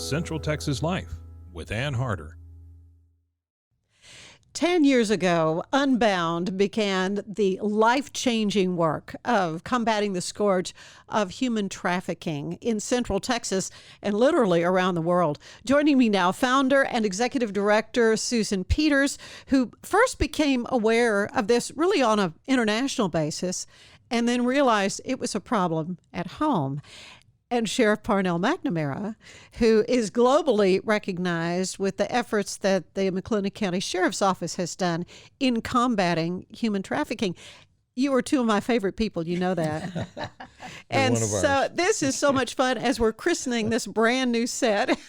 Central Texas Life with Ann Harder. 10 years ago, Unbound began the life-changing work of combating the scourge of human trafficking in Central Texas and literally around the world. Joining me now, founder and executive director Susan Peters, who first became aware of this really on an international basis and then realized it was a problem at home. And Sheriff Parnell McNamara, who is globally recognized with the efforts that the McLennan County Sheriff's Office has done in combating human trafficking. You are two of my favorite people, you know that. And so this is so much fun as we're christening this brand new set.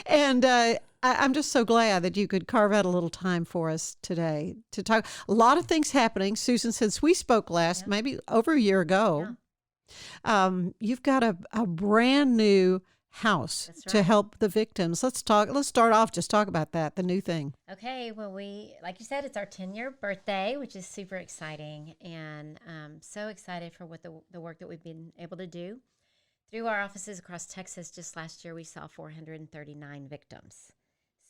And I'm just so glad that you could carve out a little time for us today to talk. A lot of things happening, Susan, since we spoke last, maybe over a year ago. Yeah. You've got a brand new house to help the victims. Let's start off, just talk about that, the new thing. Okay. Well, like you said, it's our 10-year birthday, which is super exciting, and so excited for what the work that we've been able to do. Through our offices across Texas, just last year, we saw 439 victims.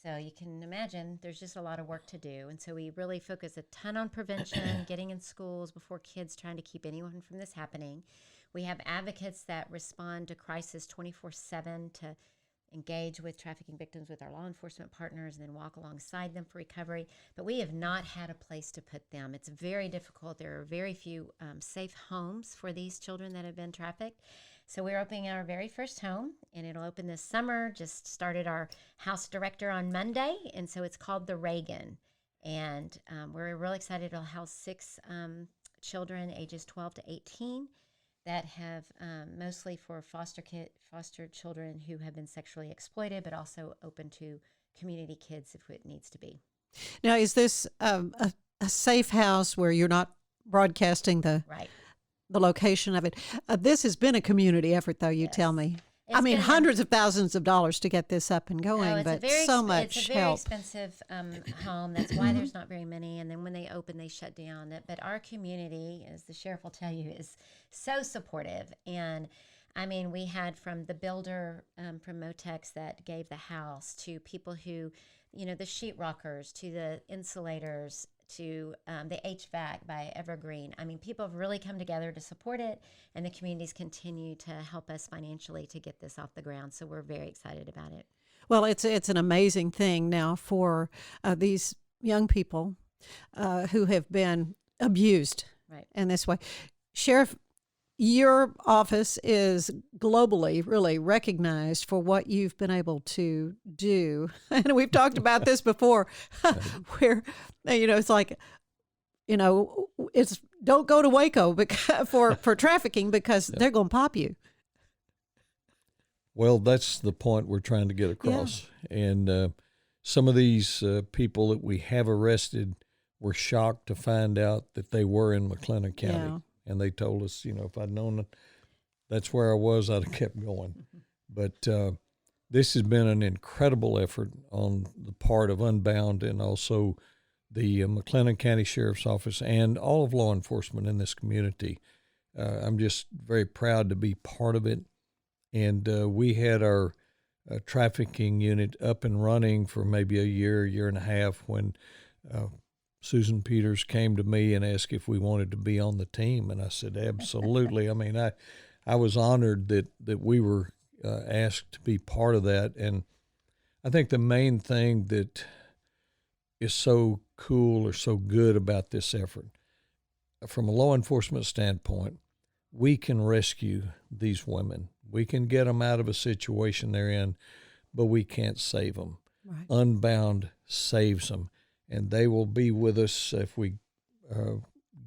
So you can imagine there's just a lot of work to do. And so we really focus a ton on prevention, getting in schools before kids, trying to keep anyone from this happening. We have advocates that respond to crisis 24/7 to engage with trafficking victims with our law enforcement partners and then walk alongside them for recovery. But we have not had a place to put them. It's very difficult. There are very few safe homes for these children that have been trafficked. So we're opening our very first home, and it'll open this summer. Just started our house director on Monday, and so it's called the Reagan. And we're really excited. It'll house 6 children ages 12 to 18 that have mostly for foster children who have been sexually exploited, but also open to community kids if it needs to be. Now, is this a safe house where you're not broadcasting the location of it? This has been a community effort, though, you tell me. I mean, hundreds of thousands of dollars to get this up and going, but so much It's a very help. expensive home. That's why there's not very many. And then when they open, they shut down. But our community, as the sheriff will tell you, is so supportive. And I mean, we had from the builder from Motex that gave the house to people who, the sheetrockers, to the insulators, to the HVAC by Evergreen. I mean, people have really come together to support it, and the communities continue to help us financially to get this off the ground. So we're very excited about it. Well, it's an amazing thing now for these young people who have been abused in this way. Sheriff, your office is globally really recognized for what you've been able to do. And we've talked about this before, where, it's like, it's don't go to Waco for trafficking because they're going to pop you. Well, that's the point we're trying to get across. Yeah. And some of these people that we have arrested were shocked to find out that they were in McLennan County. Yeah. And they told us, if I'd known that that's where I was, I'd have kept going. But this has been an incredible effort on the part of Unbound and also the McLennan County Sheriff's Office and all of law enforcement in this community. I'm just very proud to be part of it. And we had our trafficking unit up and running for maybe a year and a half when Susan Peters came to me and asked if we wanted to be on the team, and I said, absolutely. I mean, I was honored that we were asked to be part of that, and I think the main thing that is so cool or so good about this effort, from a law enforcement standpoint, we can rescue these women. We can get them out of a situation they're in, but we can't save them. Right. Unbound saves them. And they will be with us if we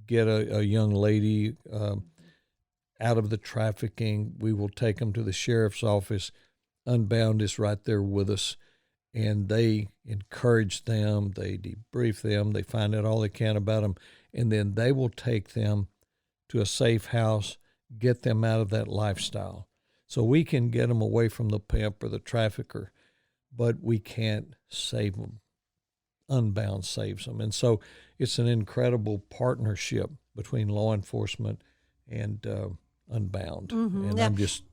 get a young lady out of the trafficking. We will take them to the sheriff's office. Unbound is right there with us, and they encourage them. They debrief them. They find out all they can about them, and then they will take them to a safe house, get them out of that lifestyle. So we can get them away from the pimp or the trafficker, but we can't save them. Unbound saves them. And so it's an incredible partnership between law enforcement and Unbound. Mm-hmm. And I'm just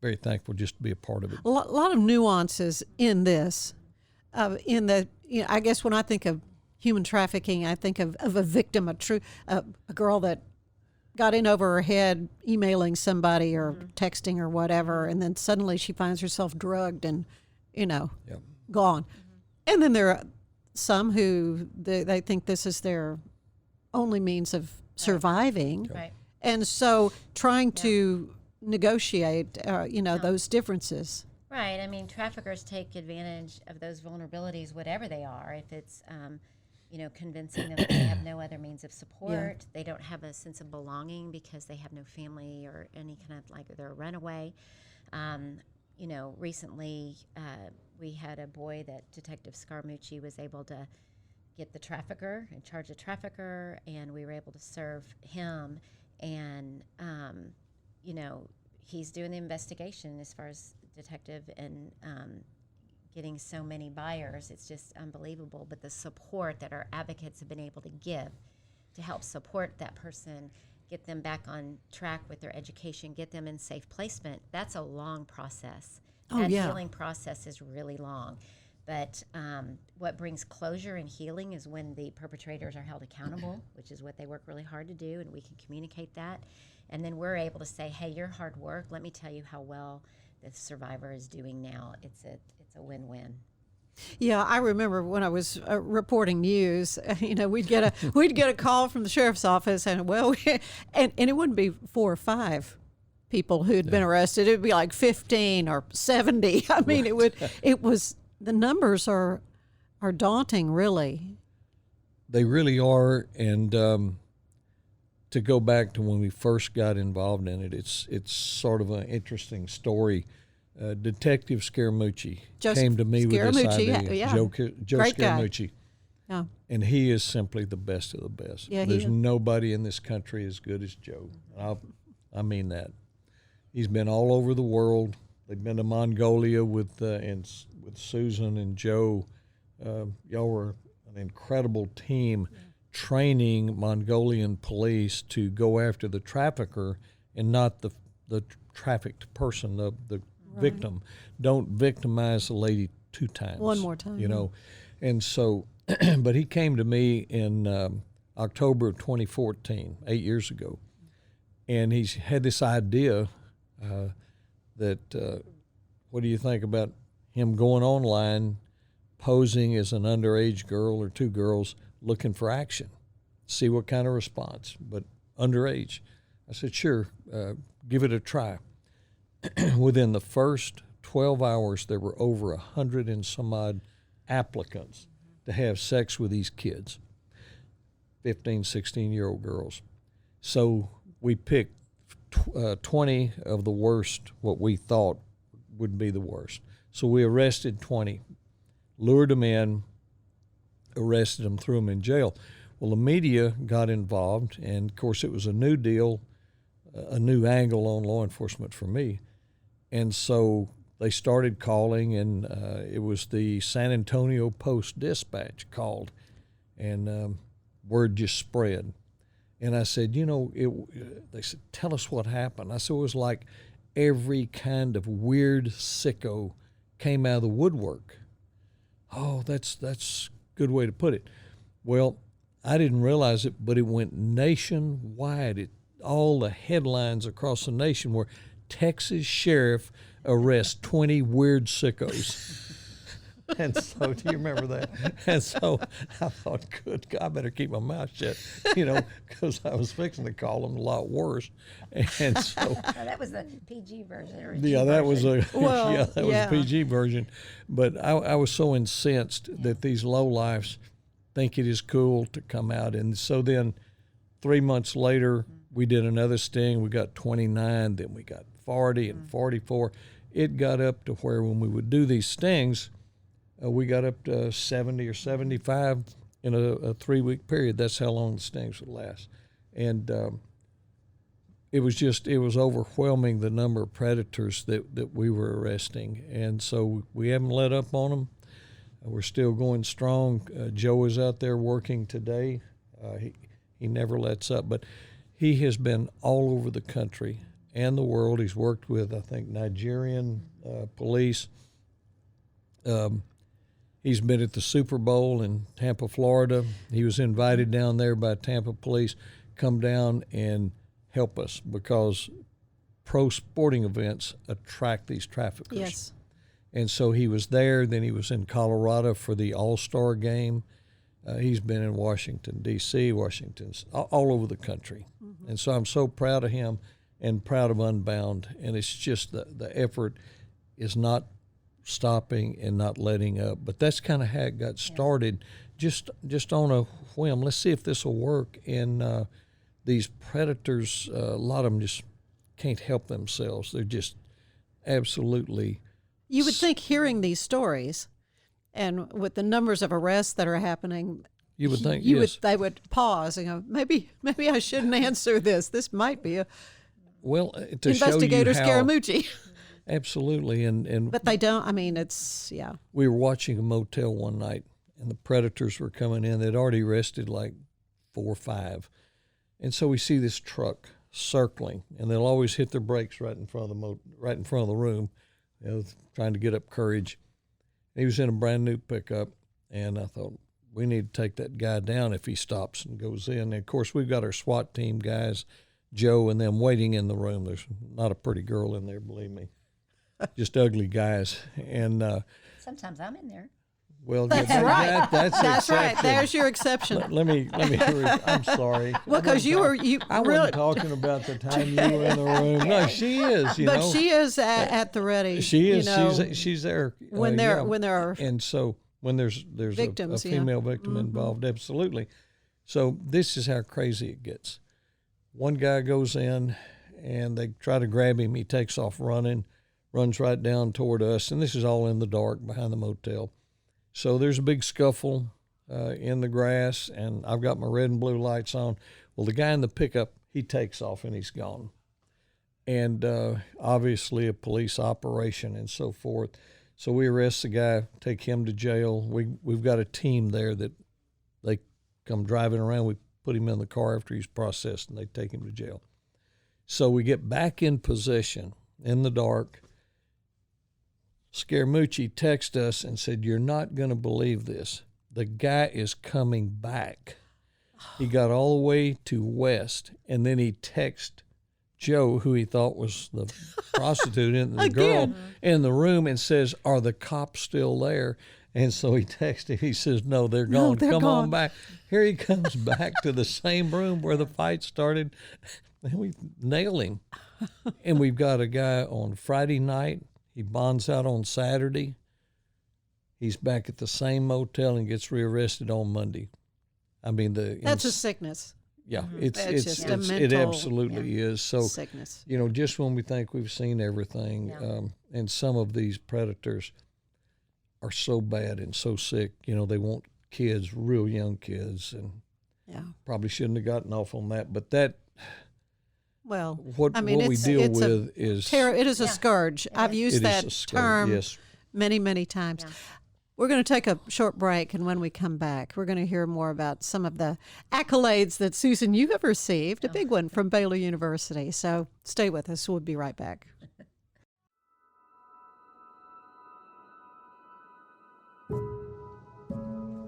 very thankful just to be a part of it. A lot of nuances in this. In the, I guess when I think of human trafficking, I think of a victim, a girl that got in over her head emailing somebody or texting or whatever, and then suddenly she finds herself drugged and, gone. And then there are some who they think this is their only means of surviving. Right. And so trying to negotiate, those differences. Right. I mean, traffickers take advantage of those vulnerabilities, whatever they are. If it's, convincing them that they have no other means of support, they don't have a sense of belonging because they have no family or any kind of, like, they're a runaway. Recently we had a boy that Detective Scaramucci was able to get the trafficker and charge the trafficker, and we were able to serve him. And, he's doing the investigation as far as detective and getting so many buyers. It's just unbelievable. But the support that our advocates have been able to give to help support that person, get them back on track with their education, get them in safe placement, that's a long process. That healing process is really long. But what brings closure and healing is when the perpetrators are held accountable, which is what they work really hard to do, and we can communicate that. And then we're able to say, hey, your hard work, let me tell you how well the survivor is doing now. It's a win-win. Yeah, I remember when I was reporting news, we'd get a call from the sheriff's office, and and it wouldn't be 4 or 5 people who'd been arrested. It'd be like 15 or 70. I mean, the numbers are daunting, really. They really are, and to go back to when we first got involved in it, it's sort of an interesting story. Detective Scaramucci came to me with this idea. Joe Great Scaramucci. Guy. Yeah. And he is simply the best of the best. Yeah, There's nobody in this country as good as Joe. I mean that. He's been all over the world. They've been to Mongolia with Susan and Joe. Y'all were an incredible team training Mongolian police to go after the trafficker and not the trafficked person, the victim. Don't victimize the lady 2 times. One more time. And so, but he came to me in October of 2014, 8 years ago, and he's had this idea that what do you think about him going online, posing as an underage girl or 2 girls looking for action, see what kind of response, but underage. I said, sure, give it a try. Within the first 12 hours, there were over 100 and some odd applicants to have sex with these kids, 15, 16-year-old girls. So we picked 20 of the worst, what we thought would be the worst. So we arrested 20, lured them in, arrested them, threw them in jail. Well, the media got involved, and of course it was a new deal, a new angle on law enforcement for me. And so they started calling, and it was the San Antonio Post-Dispatch called, and word just spread. And I said, they said, tell us what happened. I said, it was like every kind of weird sicko came out of the woodwork. Oh, that's a good way to put it. Well, I didn't realize it, but it went nationwide. All the headlines across the nation were Texas sheriff arrests 20 weird sickos. And so, do you remember that? And so I thought, good God, I better keep my mouth shut, because I was fixing to call them a lot worse. And so that was the PG version. Or that was a was a PG version. But I was so incensed that these lowlifes think it is cool to come out. And so then 3 months later, we did another sting. We got 29, then we got 40 and 44. It got up to where when we would do these stings, we got up to 70 or 75 in a 3-week period. That's how long the stings would last. And it was overwhelming, the number of predators that we were arresting. And so we haven't let up on them. We're still going strong. Joe is out there working today. He never lets up. But he has been all over the country and the world. He's worked with, I think, Nigerian police. He's been at the Super Bowl in Tampa, Florida. He was invited down there by Tampa police, come down and help us because pro sporting events attract these traffickers. Yes. And so he was there. Then he was in Colorado for the All-Star game. He's been in Washington, D.C., all over the country. Mm-hmm. And so I'm so proud of him and proud of Unbound. And it's just the effort is not stopping and not letting up. But that's kind of how it got started, just on a whim. Let's see if this will work. And these predators, a lot of them just can't help themselves. They're just absolutely... You would think hearing these stories and with the numbers of arrests that are happening, you would think they would pause and go, maybe I shouldn't answer this. This might be a to investigator show you how, Scaramucci. Absolutely, but they don't. I mean, it's We were watching a motel one night, and the predators were coming in. They'd already arrested like 4 or 5, and so we see this truck circling, and they'll always hit their brakes right in front of the room, trying to get up courage. He was in a brand new pickup, and I thought, we need to take that guy down if he stops and goes in. And of course, we've got our SWAT team guys, Joe and them, waiting in the room. There's not a pretty girl in there, believe me. Just ugly guys. And sometimes I'm in there. Well, that's right. That's right. There's your exception. Let me. I'm sorry. Well, because I wasn't talking about the time you were in the room. No, she is. But she is at the ready. She is. She's there when there are. And so when there's victims, a female victim involved, absolutely. So this is how crazy it gets. One guy goes in, and they try to grab him. He takes off running, runs right down toward us, and this is all in the dark behind the motel. So there's a big scuffle in the grass, and I've got my red and blue lights on. Well, the guy in the pickup, he takes off, and he's gone. And obviously a police operation and so forth. So we arrest the guy, take him to jail. We've got a team there that they come driving around. We put him in the car after he's processed, and they take him to jail. So we get back in possession in the dark. Scaramucci texted us and said, "You're not going to believe this. The guy is coming back." He got all the way to West, and then he texted Joe, who he thought was the prostitute and the girl in the room, and says, "Are the cops still there?" And so he texted. He says, "No, they're gone. Come on back." Here he comes back to the same room where the fight started, and we nail him. And we've got a guy on Friday night. He bonds out on Saturday. He's back at the same motel and gets rearrested on Monday. I mean, that's a sickness. Yeah, Mm-hmm. it's just a mental, it absolutely is. So sickness. Just when we think we've seen everything, and some of these predators are so bad and so sick. They want kids, real young kids, and probably shouldn't have gotten off on that. But that. Well, what we deal with is it is a scourge. I've used that term many, many times. Yeah. We're going to take a short break, and when we come back, we're going to hear more about some of the accolades that, Susan, you have received, a big one from Baylor University. So stay with us. We'll be right back.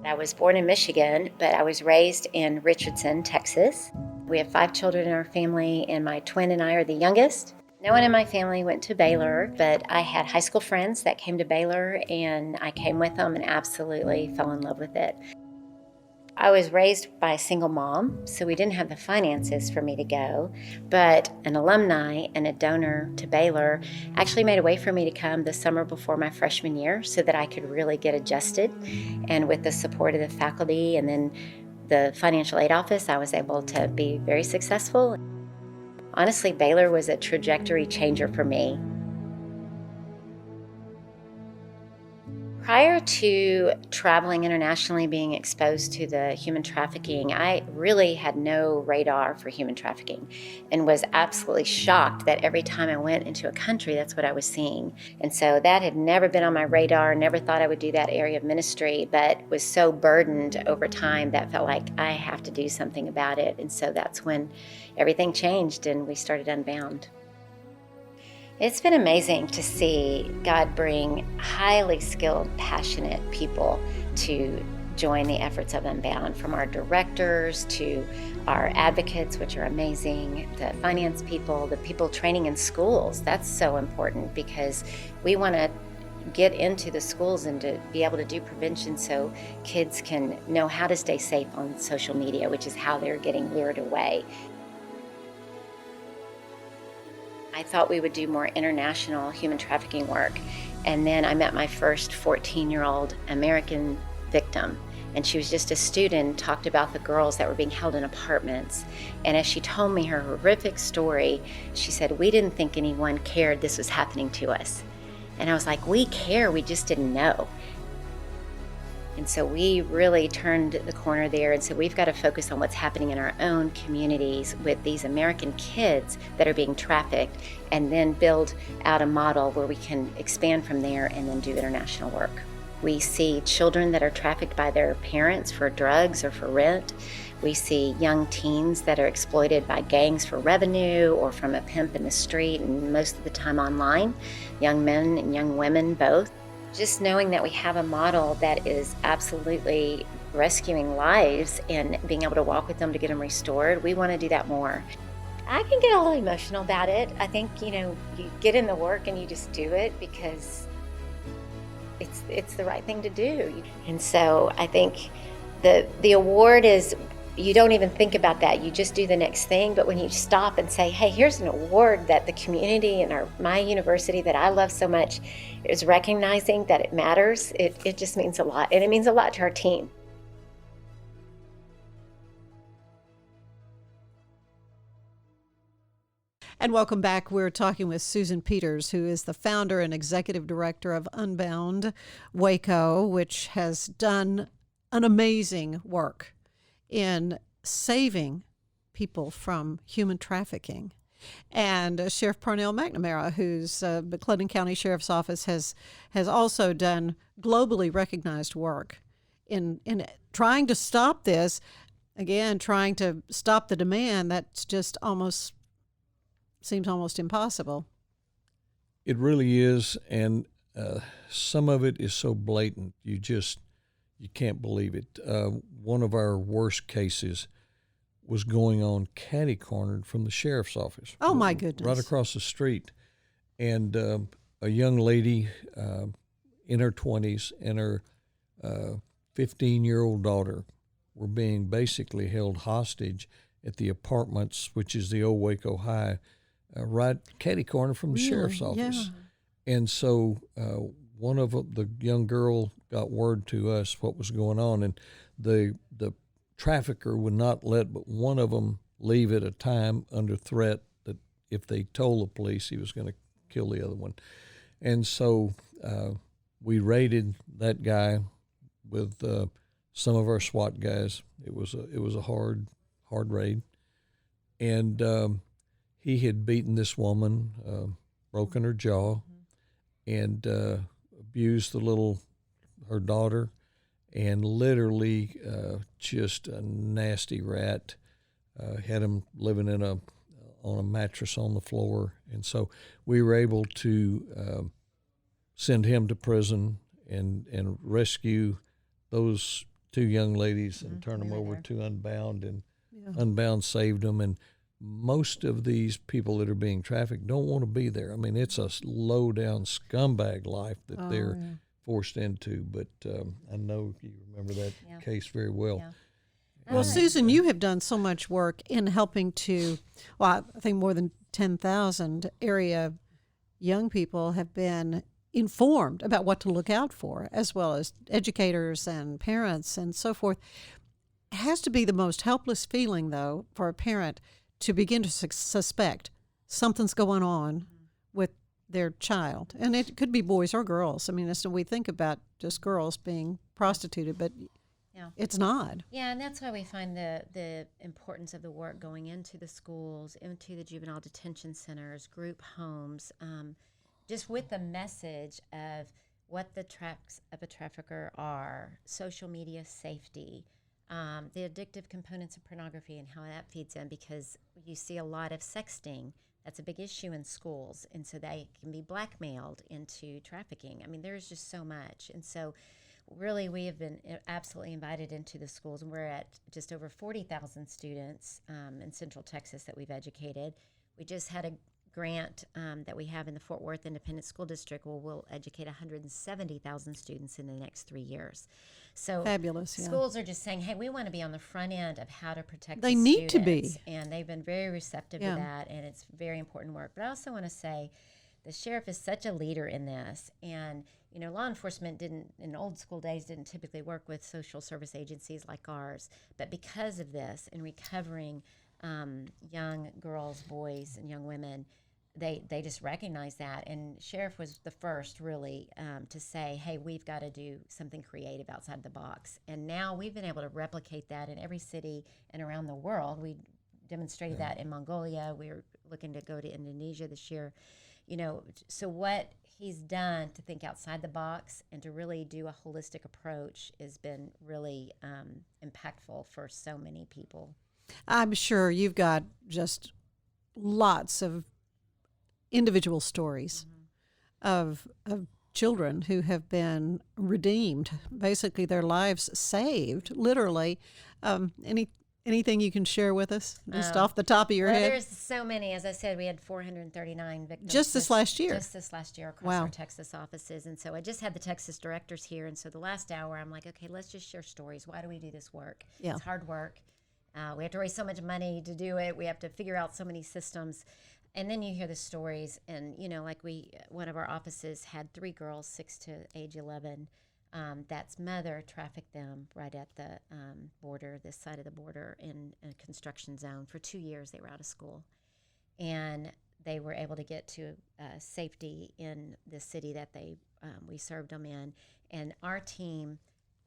I was born in Michigan, but I was raised in Richardson, Texas. We have 5 children in our family, and my twin and I are the youngest. No one in my family went to Baylor, but I had high school friends that came to Baylor, and I came with them and absolutely fell in love with it. I was raised by a single mom, so we didn't have the finances for me to go, but an alumni and a donor to Baylor actually made a way for me to come the summer before my freshman year so that I could really get adjusted. And with the support of the faculty and then the financial aid office, I was able to be very successful. Honestly, Baylor was a trajectory changer for me. Prior to traveling internationally, being exposed to the human trafficking, I really had no radar for human trafficking and was absolutely shocked that every time I went into a country, that's what I was seeing. And so that had never been on my radar, never thought I would do that area of ministry, but was so burdened over time that felt like I have to do something about it. And so that's when everything changed and we started Unbound. It's been amazing to see God bring highly skilled, passionate people to join the efforts of Unbound, from our directors to our advocates, which are amazing, the finance people, the people training in schools. That's so important because we want to get into the schools and to be able to do prevention so kids can know how to stay safe on social media, which is how they're getting lured away. I thought we would do more international human trafficking work. And then I met my first 14-year-old American victim. And she was just a student, talked about the girls that were being held in apartments. And as she told me her horrific story, she said, "We didn't think anyone cared this was happening to us." And I was like, we care, we just didn't know. And so we really turned the corner there and said, we've got to focus on what's happening in our own communities with these American kids that are being trafficked, and then build out a model where we can expand from there and then do international work. We see children that are trafficked by their parents for drugs or for rent. We see young teens that are exploited by gangs for revenue or from a pimp in the street, and most of the time online, young men and young women both. Just knowing that we have a model that is absolutely rescuing lives and being able to walk with them to get them restored, we want to do that more. I can get a little emotional about it. I think, you get in the work and you just do it because it's the right thing to do. And so I think the award is, you don't even think about that. You just do the next thing. But when you stop and say, hey, here's an award that the community and my university that I love so much is recognizing that it matters, it just means a lot. And it means a lot to our team. And welcome back. We're talking with Susan Peters, who is the founder and executive director of Unbound Waco, which has done an amazing work in saving people from human trafficking. And Sheriff Parnell McNamara, who's the Clinton County Sheriff's Office, has also done globally recognized work in trying to stop this. Again, trying to stop the demand that's just seems almost impossible. It really is, and some of it is so blatant you can't believe it. One of our worst cases was going on catty-cornered from the sheriff's office. Oh, my goodness. Right across the street. And a young lady in her 20s and her 15-year-old daughter were being basically held hostage at the apartments, which is the old Waco High, right catty-corner from the sheriff's office. Yeah. And so one of the young girl got word to us what was going on, and the trafficker would not let but one of them leave at a time under threat that if they told the police, he was going to kill the other one. And so we raided that guy with some of our SWAT guys. It was a hard raid, and he had beaten this woman, broken her jaw, and abused her daughter, and literally just a nasty rat. Had him living on a mattress on the floor, and so we were able to send him to prison and rescue those two young ladies and turn them over to Unbound, and Unbound saved them. And most of these people that are being trafficked don't want to be there. I mean, it's a low-down scumbag life that they're forced into. But I know you remember that case very well. Yeah. Well, Susan, you have done so much work in helping to, I think more than 10,000 area young people have been informed about what to look out for, as well as educators and parents and so forth. It has to be the most helpless feeling, though, for a parent to begin to suspect something's going on with their child. And it could be boys or girls. I mean, we think about just girls being prostituted, but it's not. Yeah, and that's why we find the importance of the work going into the schools, into the juvenile detention centers, group homes, just with the message of what the traps of a trafficker are, social media safety, the addictive components of pornography and how that feeds in, because you see a lot of sexting that's a big issue in schools. And so they can be blackmailed into trafficking. I mean, there's just so much. And so really, we have been absolutely invited into the schools, and we're at just over 40,000 students in Central Texas that we've educated. We just had a grant that we have in the Fort Worth Independent School District where we'll educate 170,000 students in the next 3 years. So fabulous. Yeah. Schools are just saying, hey, we want to be on the front end of how to protect They the need to students. be. And they've been very receptive to that, and it's very important work. But I also want to say the sheriff is such a leader in this. And, you know, law enforcement in old school days, didn't typically work with social service agencies like ours. But because of this, in recovering young girls, boys, and young women, they just recognize that. And sheriff was the first really to say, hey, we've got to do something creative outside the box. And now we've been able to replicate that in every city and around the world. We demonstrated that in Mongolia. We're looking to go to Indonesia this year. You know, so what he's done to think outside the box and to really do a holistic approach has been really impactful for so many people. I'm sure you've got just lots of individual stories of children who have been redeemed, basically their lives saved, literally. Anything you can share with us, just off the top of your head? There's so many. As I said, we had 439 victims. Just this last year? Just this last year across our Texas offices. And so I just had the Texas directors here. And so the last hour, I'm like, okay, let's just share stories. Why do we do this work? Yeah. It's hard work. We have to raise so much money to do it. We have to figure out so many systems. And then you hear the stories. And, you know, like one of our offices had 3 girls, 6 to age 11. That's mother trafficked them right at the border, this side of the border, in a construction zone. For 2 years, they were out of school. And they were able to get to safety in the city that we served them in. And our team,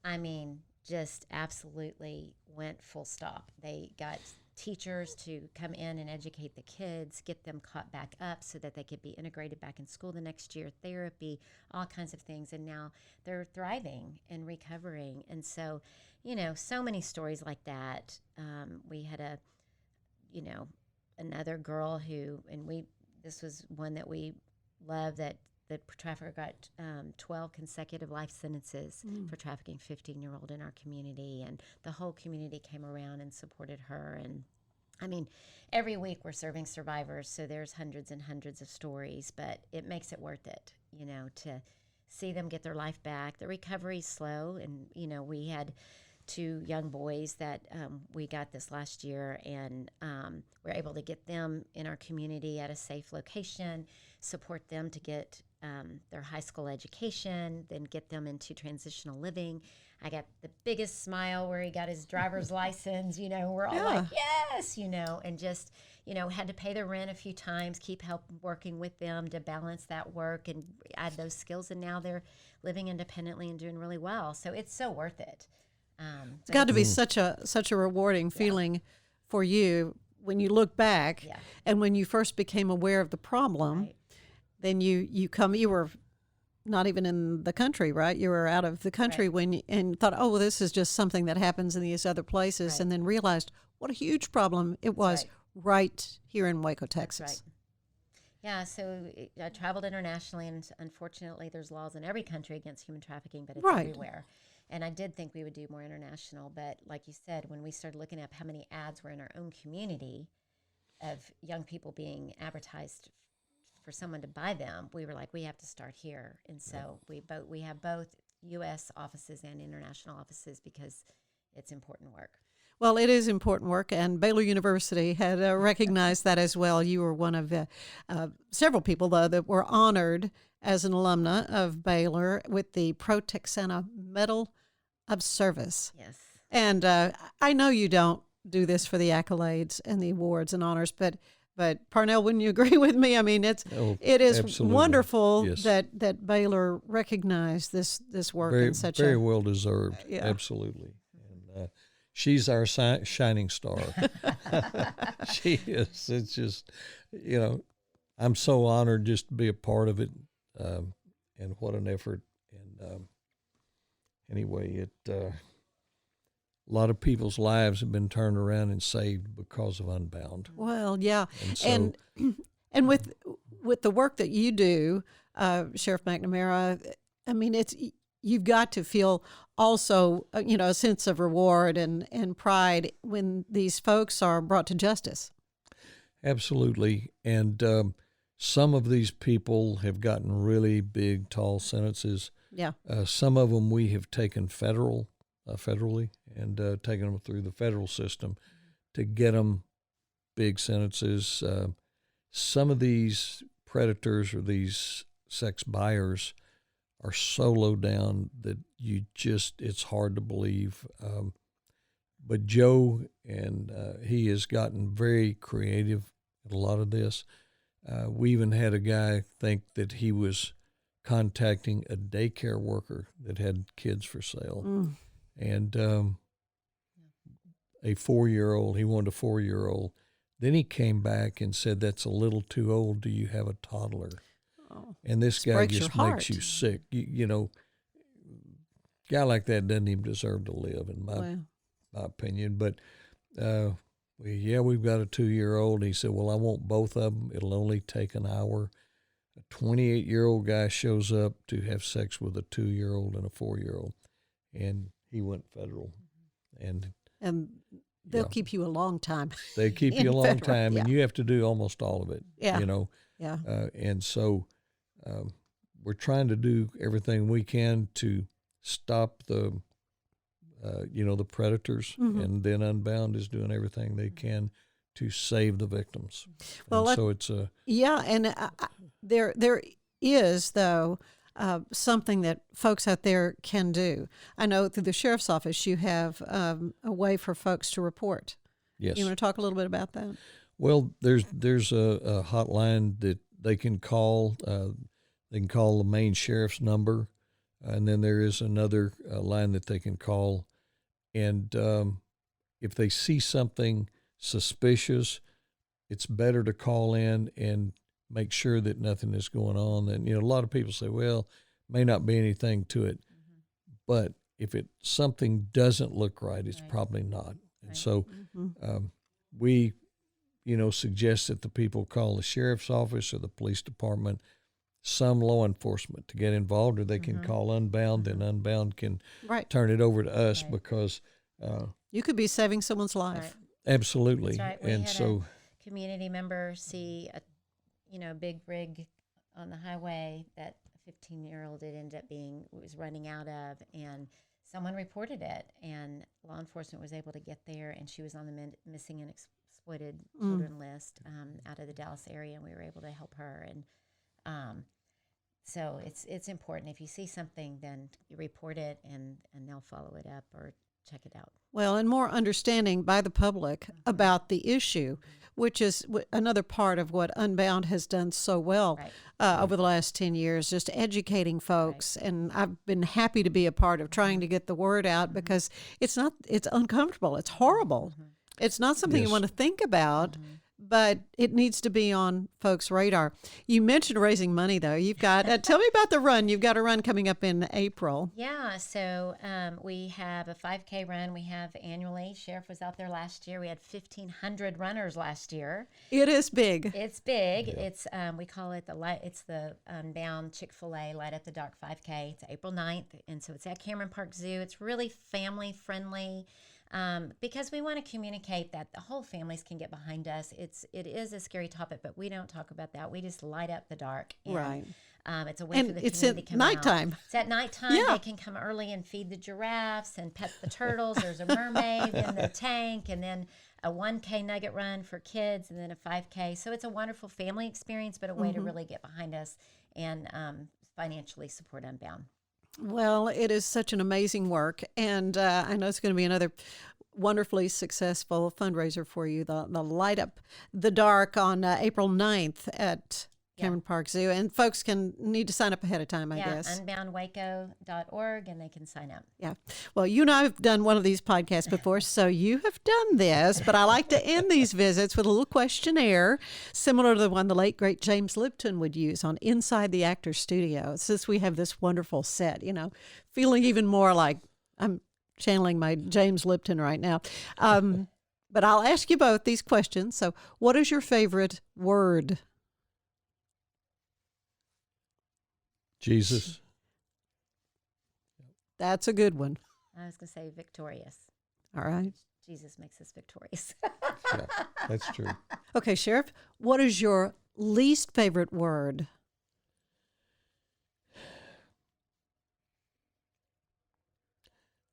I mean, just absolutely went full stop. They got teachers to come in and educate the kids, get them caught back up so that they could be integrated back in school the next year, therapy, all kinds of things. And now they're thriving and recovering. And so, you know, so many stories like that. We had another girl this was one that we love, that the trafficker got 12 consecutive life sentences for trafficking 15-year-old in our community. And the whole community came around and supported her. And I mean, every week we're serving survivors, so there's hundreds and hundreds of stories, but it makes it worth it, you know, to see them get their life back. The recovery's slow, and, you know, we had 2 young boys that we got this last year, and we're able to get them in our community at a safe location, support them to get their high school education, then get them into transitional living. I got the biggest smile where he got his driver's license, you know, we're all like, yes, you know, and just, you know, had to pay their rent a few times, keep working with them to balance that work and add those skills. And now they're living independently and doing really well. So it's so worth it. It's got to be such a rewarding feeling for you when you look back and when you first became aware of the problem. Right. Then you were not even in the country, right? You were out of the country and thought, oh, well, this is just something that happens in these other places, and then realized what a huge problem it was right here in Waco, Texas. That's right. Yeah, so I traveled internationally, and unfortunately there's laws in every country against human trafficking, but it's everywhere. And I did think we would do more international, but like you said, when we started looking at how many ads were in our own community of young people being advertised for someone to buy them, we were like, we have to start here. And so we have both U.S. offices and international offices because it's important work. Well, it is important work, and Baylor University had recognized that as well. You were one of several people, though, that were honored as an alumna of Baylor with the Pro Texana Medal of Service. Yes. And I know you don't do this for the accolades and the awards and honors, but Parnell, wouldn't you agree with me? I mean, it is absolutely wonderful yes. that Baylor recognized this work in such very well deserved. Yeah. Absolutely. And she's our shining star. She is. It's just, you know, I'm so honored just to be a part of it, and what an effort. And anyway, a lot of people's lives have been turned around and saved because of Unbound. Well, yeah, and And with the work that you do, Sheriff McNamara, I mean, you've got to feel also, a sense of reward and pride when these folks are brought to justice. Absolutely. And some of these people have gotten really big, tall sentences. Yeah. Some of them we have taken federally and taken them through the federal system to get them big sentences. Some of these predators or these sex buyers are so low down that it's hard to believe. But Joe, and he has gotten very creative at a lot of this. We even had a guy think that he was contacting a daycare worker that had kids for sale. And a 4-year-old, he wanted a 4-year-old. Then he came back and said, "That's a little too old. Do you have a toddler?" Oh, and this guy breaks just your makes heart. you sick. Guy like that doesn't even deserve to live, in my opinion. But we've got a 2-year-old. He said, "Well, I want both of them. It'll only take an hour." A 28-year-old guy shows up to have sex with a 2-year-old and a 4-year-old, and he went federal. And they'll keep you a long time. They keep you a long federal, time, and you have to do almost all of it. Yeah. Yeah. And so we're trying to do everything we can to stop the predators, and then Unbound is doing everything they can to save the victims. Well, and so it's a and there is though something that folks out there can do. I know through the sheriff's office you have a way for folks to report. Yes. You want to talk a little bit about that? Well, there's a hotline that they can call. They can call the main sheriff's number, and then there is another line that they can call. And if they see something suspicious, it's better to call in and make sure that nothing is going on. And a lot of people say, "Well, may not be anything to it," but if something doesn't look right, it's probably not. And so we suggest that the people call the sheriff's office or the police department, some law enforcement to get involved, or they can call Unbound, and Unbound can turn it over to us because you could be saving someone's life. Right. Absolutely. That's right. We and had so a community member see a big rig on the highway that a 15-year-old it ended up was running out of, and someone reported it, and law enforcement was able to get there, and she was on the missing and exploited children list out of the Dallas area, and we were able to help her. And so it's important. If you see something, then you report it, and they'll follow it up or check it out. Well, and more understanding by the public about the issue, which is another part of what Unbound has done so well over the last 10 years, just educating folks. And I've been happy to be a part of trying to get the word out because it's uncomfortable. It's horrible. It's not something you want to think about, but it needs to be on folks' radar. You mentioned raising money, though. You've got, tell me about the run. You've got a run coming up in April. Yeah, so we have a 5K run we have annually. Sheriff was out there last year. We had 1,500 runners last year. It is big. It's big. Yeah. It's we call it the Unbound Chick-fil-A Light Up the Dark 5K. It's April 9th, and so it's at Cameron Park Zoo. It's really family-friendly. Because we want to communicate that the whole families can get behind us. It is a scary topic, but we don't talk about that. We just light up the dark. And, it's a way for the community to come nighttime. out. It's at nighttime. Yeah. They can come early and feed the giraffes and pet the turtles. There's a mermaid in the tank, and then a 1K nugget run for kids, and then a 5K. So it's a wonderful family experience, but a way to really get behind us and financially support Unbound. Well, it is such an amazing work, and I know it's going to be another wonderfully successful fundraiser for you, the Light Up the Dark on April 9th at Cameron Park Zoo. And folks need to sign up ahead of time, I guess. unboundwaco.org, and they can sign up. Yeah. Well, you and I have done one of these podcasts before, so you have done this, but I like to end these visits with a little questionnaire similar to the one the late, great James Lipton would use on Inside the Actor's Studio. Since we have this wonderful set, feeling even more like I'm channeling my James Lipton right now. But I'll ask you both these questions. So what is your favorite word Jesus. That's a good one. I was going to say victorious. All right. Jesus makes us victorious. Yeah, that's true. Okay, Sheriff, what is your least favorite word?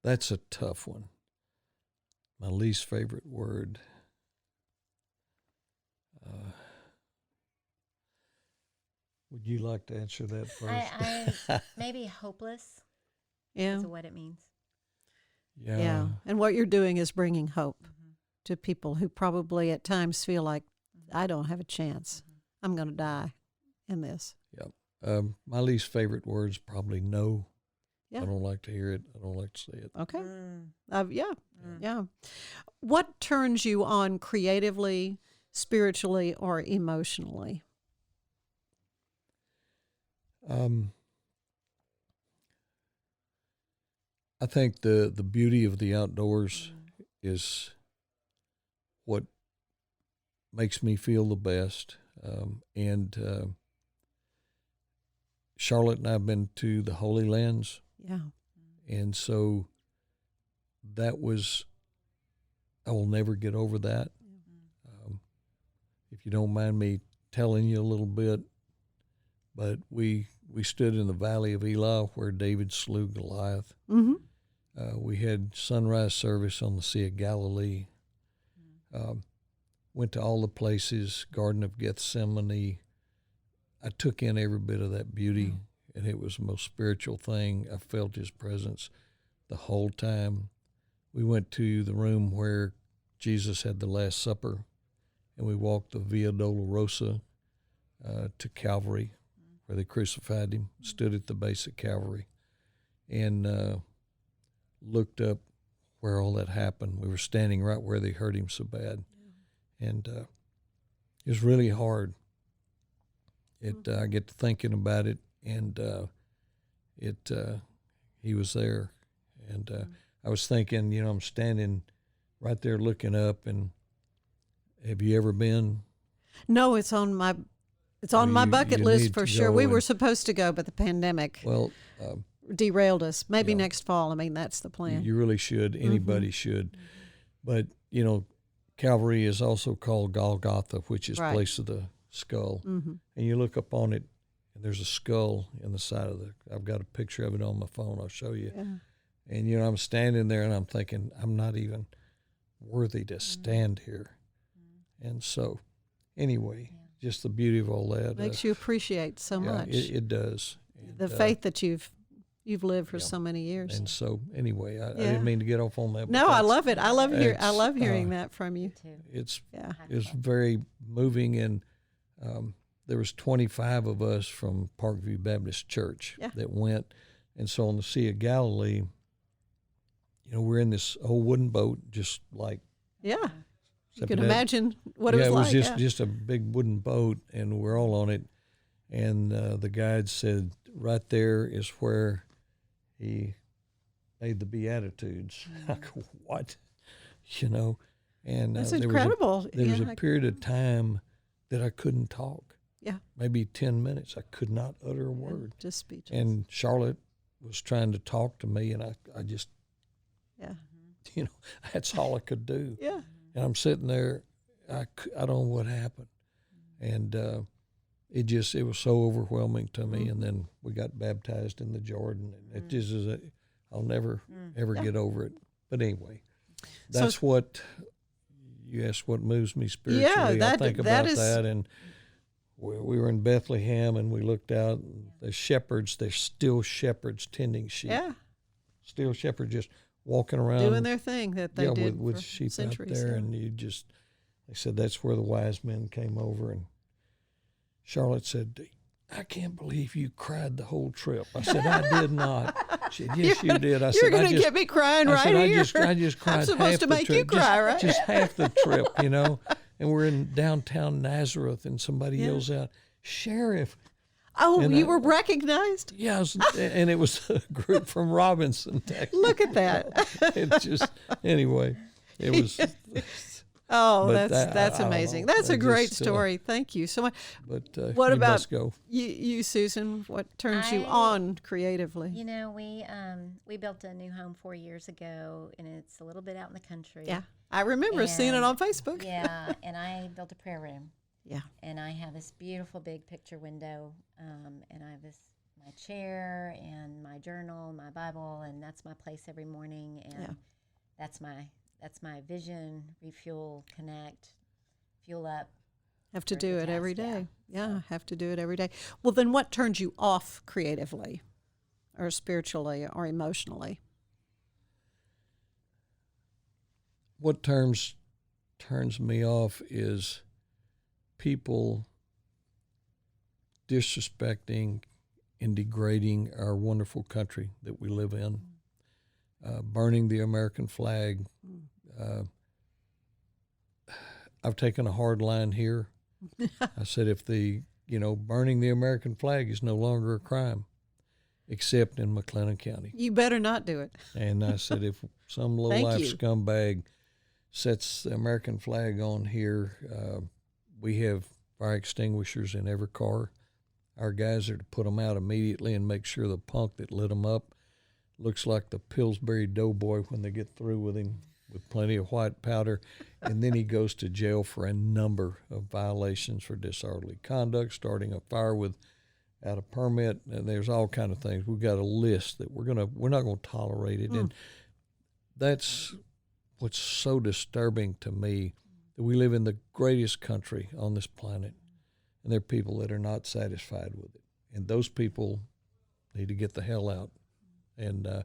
That's a tough one. My least favorite word. Would you like to answer that first? I maybe hopeless Yeah. is what it means. Yeah. And what you're doing is bringing hope to people who probably at times feel like, I don't have a chance. I'm going to die in this. Yeah. My least favorite word is probably no. Yeah. I don't like to hear it. I don't like to say it. Okay. Yeah. What turns you on creatively, spiritually, or emotionally? I think the beauty of the outdoors is what makes me feel the best. And Charlotte and I have been to the Holy Lands. Yeah. And so that was, I will never get over that. If you don't mind me telling you a little bit, but we stood in the Valley of Elah where David slew Goliath. Mm-hmm. We had sunrise service on the Sea of Galilee. Went to all the places, Garden of Gethsemane. I took in every bit of that beauty, and it was the most spiritual thing. I felt his presence the whole time. We went to the room where Jesus had the Last Supper, and we walked the Via Dolorosa to Calvary, where they crucified him, stood at the base of Calvary, and looked up where all that happened. We were standing right where they hurt him so bad. And it was really hard. I get to thinking about it, and he was there. And I was thinking, I'm standing right there looking up, and have you ever been? No, it's on my bucket you list need for to sure. go, We were and- supposed to go, but the pandemic derailed us. Maybe yeah. next fall. I mean, that's the plan. You really should. Anybody should. But, Calvary is also called Golgotha, which is Right. place of the skull. Mm-hmm. And you look up on it, and there's a skull in the side of I've got a picture of it on my phone. I'll show you. Yeah. And, I'm standing there, and I'm thinking, I'm not even worthy to stand here. And so, anyway, just the beauty of all that. Makes you appreciate so much It does. And, the faith that you've lived for yeah. so many years. And so, anyway, I Yeah. didn't mean to get off on that. but No, I that's- love it. I love hearing uh, that from you. Too. It's Yeah. It's very moving, and there was 25 of us from Parkview Baptist Church Yeah. that went, and so on the Sea of Galilee, we're in this old wooden boat, just like Yeah. You except can that- imagine what it was like. it was yeah. just a big wooden boat, and we're all on it, and the guide said, right there is where he made the Beatitudes. I go, what? And That's there incredible. There was Yeah, a period of time that I couldn't talk. Yeah. Maybe 10 minutes. I could not utter a word. Just speechless. And Charlotte was trying to talk to me, and I just, yeah. that's all I could do. Yeah. And I'm sitting there, I don't know what happened. And it was so overwhelming to me. And then we got baptized in the Jordan. And it just is, I'll never, ever get over it. But anyway, that's what, you asked what moves me spiritually. I think about that. And we were in Bethlehem, and we looked out, and the shepherds, they're still shepherds tending sheep. Yeah. Still shepherds just walking around. Doing their thing that they did with for sheep centuries. out there. yeah. And they said that's where the wise men came over. And Charlotte said, I can't believe you cried the whole trip. I said, I did not. She said, yes, you did. I You're said, going to get me crying I right said, here. I just cried I'm supposed half to the make trip. you cry, right? Just half the trip, And we're in downtown Nazareth, and somebody yells out, Sheriff. Oh, and you were recognized? Yeah, and it was a group from Robinson, Texas. Look at that. It just, anyway, it was. Oh, But that's I don't amazing. know. That's I a great just, story. Thank you so much. But What you about must go. you, Susan? What turns you I- on creatively? You know, we built a new home 4 years ago, and it's a little bit out in the country. Yeah, I remember seeing it And- on Facebook. Yeah, and I built a prayer room. Yeah. And I have this beautiful big picture window, and I have my chair and my journal, my Bible, and that's my place every morning. And Yeah. that's my vision, refuel, connect, fuel up. Have to for do the it every task, yeah. day. Yeah, have to do it every day. Well, then what turns you off creatively or spiritually or emotionally? What turns me off is people disrespecting and degrading our wonderful country that we live in, burning the American flag. I've taken a hard line here. I said if burning the American flag is no longer a crime, except in McLennan County. You better not do it. And I said if some low Thank life you. scumbag sets the American flag on here, we have fire extinguishers in every car. Our guys are to put them out immediately and make sure the punk that lit them up looks like the Pillsbury Doughboy when they get through with him, with plenty of white powder. And then he goes to jail for a number of violations for disorderly conduct, starting a fire without a permit, and there's all kind of things. We've got a list that we're not gonna tolerate it. And that's what's so disturbing to me, that we live in the greatest country on this planet, and there are people that are not satisfied with it. And those people need to get the hell out and go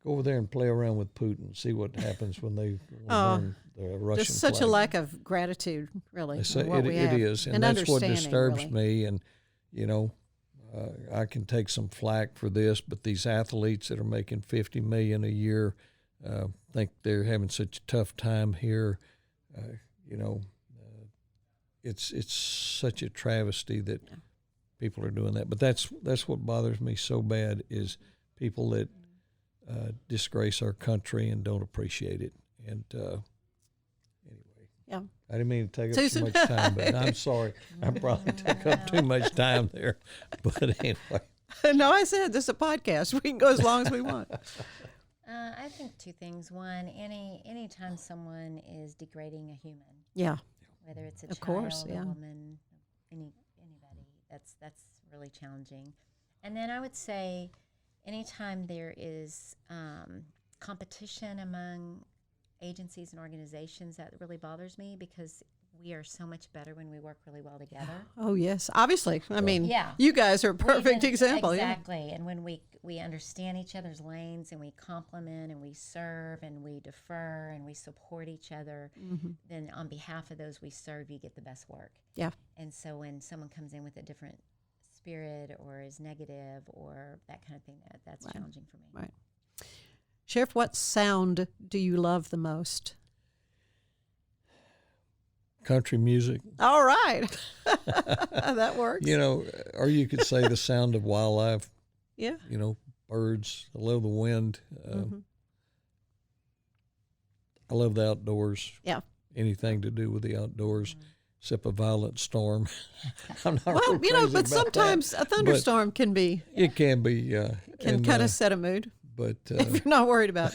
over there and play around with Putin, see what happens when they learn the Russian Just such flag. a lack of gratitude, really. It's of what we have. it is, and And that's what understanding, disturbs really. me. And I can take some flack for this, but these athletes that are making $50 million a year think they're having such a tough time here. It's such a travesty that people are doing that. But that's what bothers me so bad, is people that disgrace our country and don't appreciate it. And anyway, Yeah. I didn't mean to take up Susan? too much time, but I'm sorry. I probably took up too much time there. But anyway. No, I said this is a podcast. We can go as long as we want. I think two things. One, anytime someone is degrading a human, Yeah. whether it's a Of child, course, a yeah. woman, anybody, that's really challenging. And then I would say, anytime there is competition among agencies and organizations, that really bothers me, because we are so much better when we work really well together. Oh, yes. Obviously. I mean, Yeah. you guys are a perfect Even- example. Exactly. And when we understand each other's lanes, and we compliment and we serve and we defer and we support each other, then on behalf of those we serve, you get the best work. Yeah. And so when someone comes in with a different spirit or is negative or that kind of thing, that's challenging for me. Right. Sheriff, what sound do you love the most? Country music. All right. That works. Or you could say the sound of wildlife, Yeah. birds. I love the wind. I love the outdoors. Yeah. Anything to do with the outdoors, except a violent storm. I'm not Well, real crazy but about sometimes that, a thunderstorm can it can be. kind of set a mood But if you're not worried about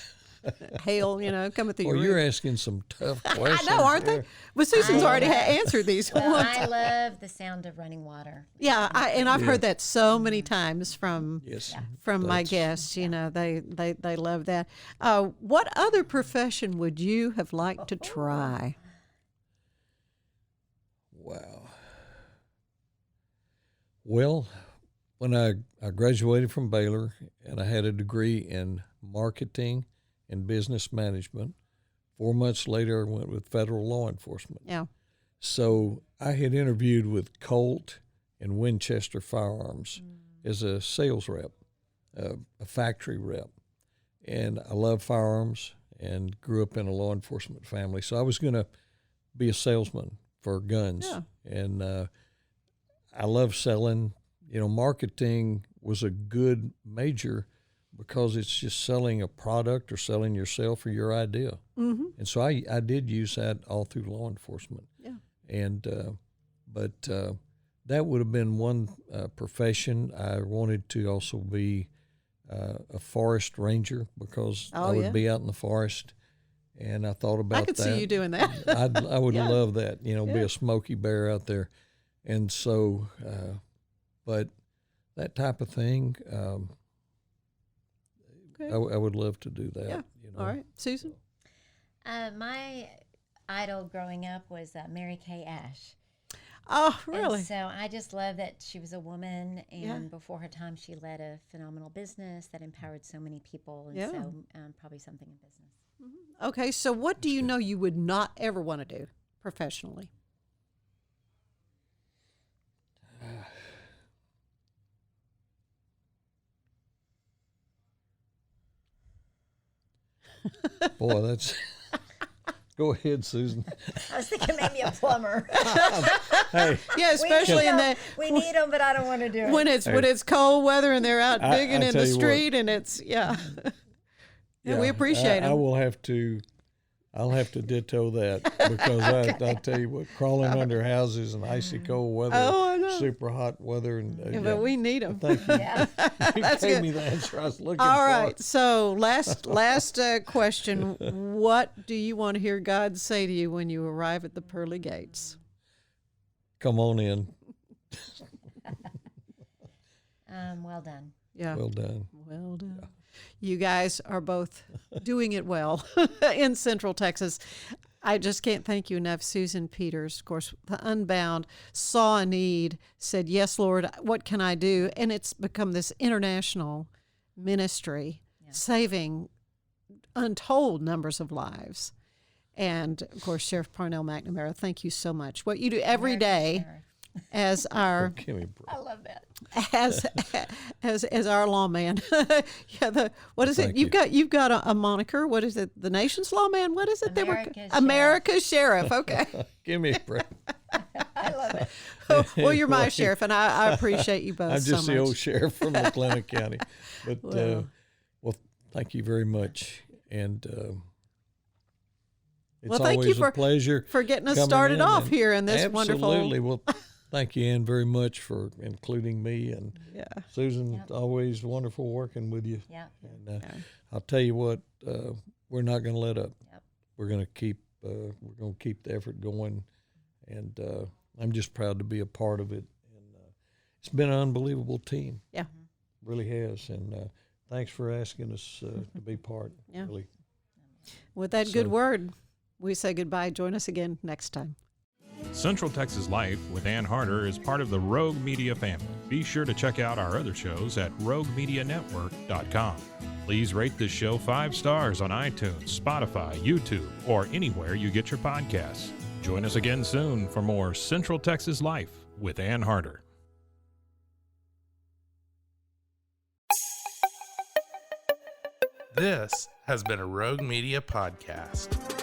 hail, coming through your you're roof. asking some tough I questions. know, aren't they? there. Well, Susan's already answered these Well, ones. I love the sound of running water. Yeah, I've heard that so many times from Yes. my That's- guests. They love that. What other profession would you have liked to try? Wow. Well, when I graduated from Baylor and I had a degree in marketing and business management, 4 months later I went with federal law enforcement. Yeah. So I had interviewed with Colt and Winchester Firearms as a sales rep, a factory rep. And I love firearms and grew up in a law enforcement family. So I was going to be a salesman for guns. Yeah. And I love selling. Marketing was a good major, because it's just selling a product or selling yourself or your idea. Mm-hmm. And so I did use that all through law enforcement. Yeah. And but that would have been one profession. I wanted to also be a forest ranger because I would be out in the forest. And I thought about that. I could see you doing that. I would Yeah. love that, be a Smokey Bear out there. And so, but that type of thing, Okay. I would love to do that. Yeah. All right. Susan? My idol growing up was Mary Kay Ash. Oh, really? And so I just love that she was a woman, and Yeah. before her time, she led a phenomenal business that empowered so many people, and Yeah. so probably something in business. Okay, so what do you know you would not ever want to do professionally? Boy, that's. Go ahead, Susan. I was thinking maybe a plumber. Hey, Yeah, especially in the We need them, but I don't want to do it. when it's cold weather and they're out digging I in tell the you what. street and it's yeah, we appreciate I them. will have to. I'll have to ditto that because I tell you what, crawling under houses and icy cold weather, Oh, I know. super hot weather, and Yeah, but we need them. Thank you. Yeah. You That's gave good. me the answer I was looking All for. right. So last question: what do you want to hear God say to you when you arrive at the pearly gates? Come on in. Well done. Yeah. Well done. Well done. You guys are both doing it well in Central Texas. I just can't thank you enough. Susan Peters, of course, the Unbound, saw a need, said, yes, Lord, what can I do? And it's become this international ministry, saving untold numbers of lives. And, of course, Sheriff Parnell McNamara, thank you so much. What you do every day as our Give me a break. I love that. as our lawman. Yeah, what is it? Thank You've got a moniker. What is it? The nation's lawman. What is it? America's Sheriff. Okay. Give me a break. I love it. Well, you're my Anyway, sheriff, and I appreciate you both I'm so just much. the old sheriff from McLennan County. But Well. thank you very much, and it's Well, thank you always for- a pleasure for getting us coming started in, off and here in this wonderful. Absolutely. Well, thank you, Ann, very much for including me, and Yeah. Susan. Yep. Always wonderful working with you. Yeah. And I'll tell you what, we're not going to let up. Yep. We're going to keep the effort going, and I'm just proud to be a part of it. And it's been an unbelievable team. Yeah. Really has. And thanks for asking us to be part. Yeah. Really. With that good So- word, we say goodbye. Join us again next time. Central Texas Life with Ann Harder is part of the Rogue Media family. Be sure to check out our other shows at roguemedianetwork.com. Please rate this show 5 stars on iTunes, Spotify, YouTube, or anywhere you get your podcasts. Join us again soon for more Central Texas Life with Ann Harder. This has been a Rogue Media podcast.